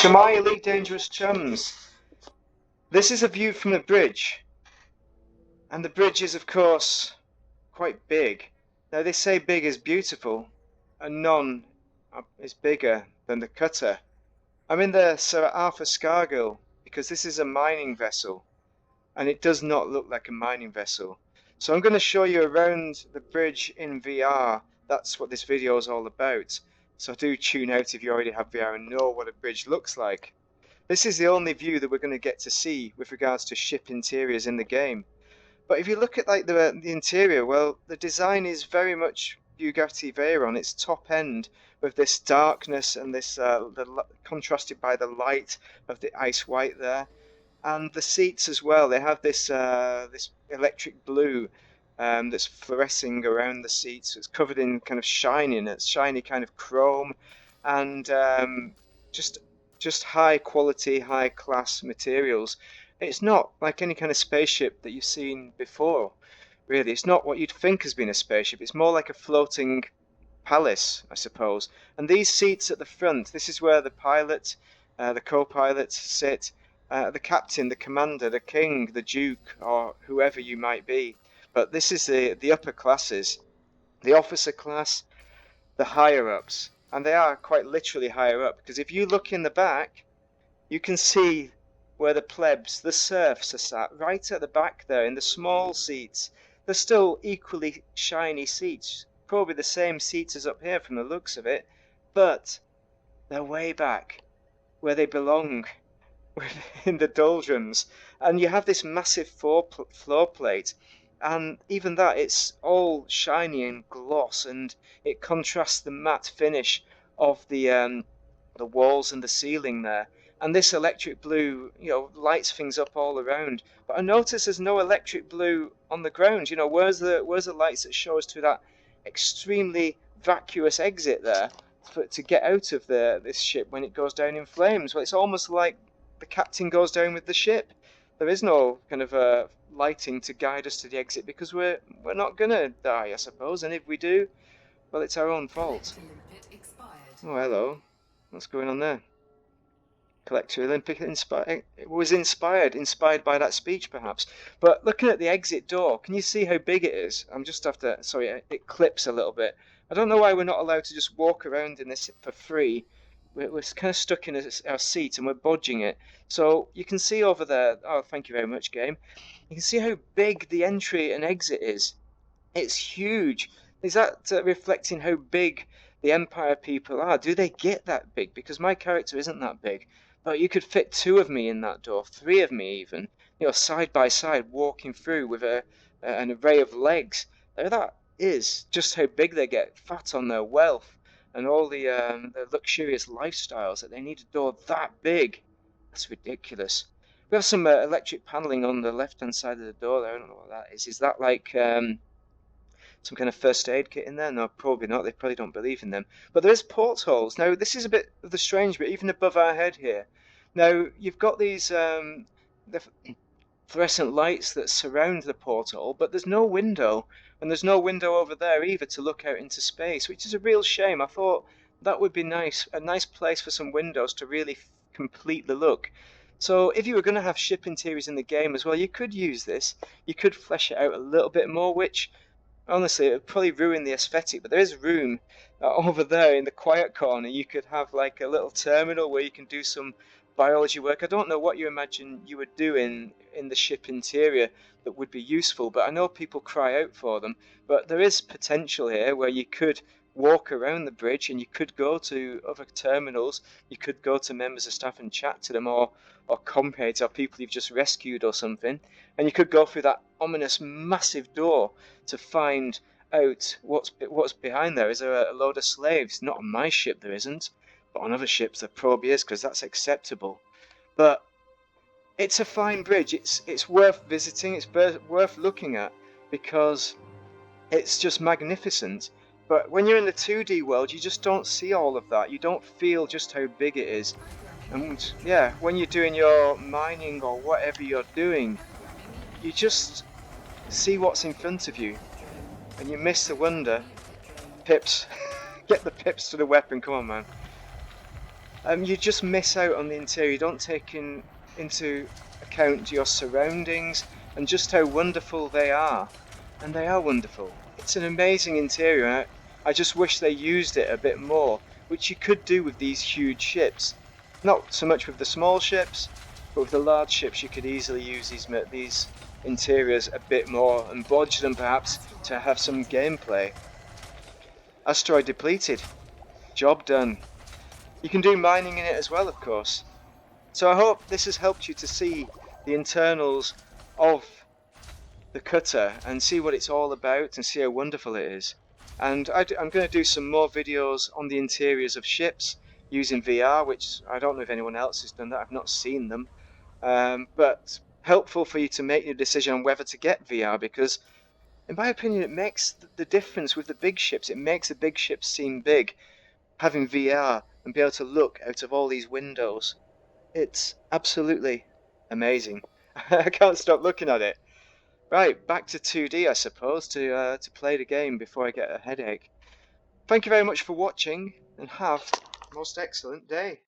To my Elite Dangerous chums, this is a view from the bridge, and the bridge is of course quite big. Now they say big is beautiful, and none is bigger than the cutter. I'm in the Sir Arthur Scargill because this is a mining vessel, and it does not look like a mining vessel. So I'm going to show you around the bridge in VR. That's what this video is all about. So do tune out if you already have VR and know what a bridge looks like. This is the only view that we're going to get to see with regards to ship interiors in the game. But if you look at like the interior, well, the design is very much Bugatti Veyron. It's top end with this darkness and this contrasted by the light of the ice white there, and the seats as well. They have this this electric blue that's fluorescing around the seats. It's covered in kind of shiny kind of chrome, and just high quality, high class materials. It's not like any kind of spaceship that you've seen before, really. It's not what you'd think has been a spaceship. It's more like a floating palace, I suppose. And these seats at the front, this is where the pilot, the co-pilot sit, the captain, the commander, the king, the duke, or whoever you might be. But this is the upper classes, the officer class, the higher-ups. And they are quite literally higher up, because if you look in the back, you can see where the plebs, the serfs, are sat right at the back there in the small seats. They're still equally shiny seats, probably the same seats as up here from the looks of it, but they're way back where they belong, in the doldrums. And you have this massive floor plate, and even that, it's all shiny and gloss, and it contrasts the matte finish of the walls and the ceiling there. And this electric blue, lights things up all around. But I notice there's no electric blue on the ground. Where's the lights that show us to that extremely vacuous exit there to get out of this ship when it goes down in flames? Well, it's almost like the captain goes down with the ship. There is no kind of lighting to guide us to the exit because we're not gonna die, I suppose. And if we do, well, it's our own fault. Oh, hello. What's going on there? Collector Olympic inspired by that speech, perhaps. But looking at the exit door, can you see how big it is? I'm just after, sorry, it clips a little bit. I don't know why we're not allowed to just walk around in this for free. We're kind of stuck in our seat and we're bodging it. So you can see over there, oh, thank you very much, game. You can see how big the entry and exit is. It's huge. Is that reflecting how big the Empire people are? Do they get that big? Because my character isn't that big. But you could fit 2 of me in that door, 3 of me even, side by side, walking through with an array of legs. Now that is just how big they get, fat on their wealth and all the luxurious lifestyles that they need a door that big. That's ridiculous. We have some electric paneling on the left-hand side of the door there. I don't know what that is. Is that like some kind of first aid kit in there? No, probably not. They probably don't believe in them. But there's portholes. Now, this is a bit of the strange bit, even above our head here. Now, you've got these the fluorescent lights that surround the porthole, but there's no window. And there's no window over there either to look out into space, which is a real shame. I thought that would be nice, a nice place for some windows to really complete the look. So if you were going to have ship interiors in the game as well, you could use this. You could flesh it out a little bit more, which honestly, it would probably ruin the aesthetic, but there is room over there in the quiet corner. You could have like a little terminal where you can do some biology work. I don't know what you imagine you would do in the ship interior that would be useful, but I know people cry out for them. But there is potential here where you could walk around the bridge and you could go to other terminals. You could go to members of staff and chat to them, or comrades or people you've just rescued or something, and you could go through that ominous massive door to find out what's behind there. Is there a load of slaves? Not on my ship there isn't, but on other ships there probably is, because that's acceptable. But it's a fine bridge. It's worth visiting. It's worth looking at because it's just magnificent. But when you're in the 2D world, you just don't see all of that. You don't feel just how big it is. And yeah, when you're doing your mining or whatever you're doing, you just see what's in front of you and you miss the wonder. Pips. Get the pips to the weapon, come on man. You just miss out on the interior. You don't take into account your surroundings and just how wonderful they are. And they are wonderful. It's an amazing interior. And I just wish they used it a bit more, which you could do with these huge ships. Not so much with the small ships, but with the large ships you could easily use these interiors a bit more and bodge them perhaps to have some gameplay. Asteroid depleted. Job done. You can do mining in it as well, of course. So I hope this has helped you to see the internals of the cutter and see what it's all about and see how wonderful it is. And I'm going to do some more videos on the interiors of ships using VR, which I don't know if anyone else has done that. I've not seen them. But helpful for you to make your decision on whether to get VR, because in my opinion it makes the difference with the big ships. It makes the big ships seem big, having VR and be able to look out of all these windows. It's absolutely amazing. I can't stop looking at it. Right, back to 2D, I suppose, to play the game before I get a headache. Thank you very much for watching, and have a most excellent day.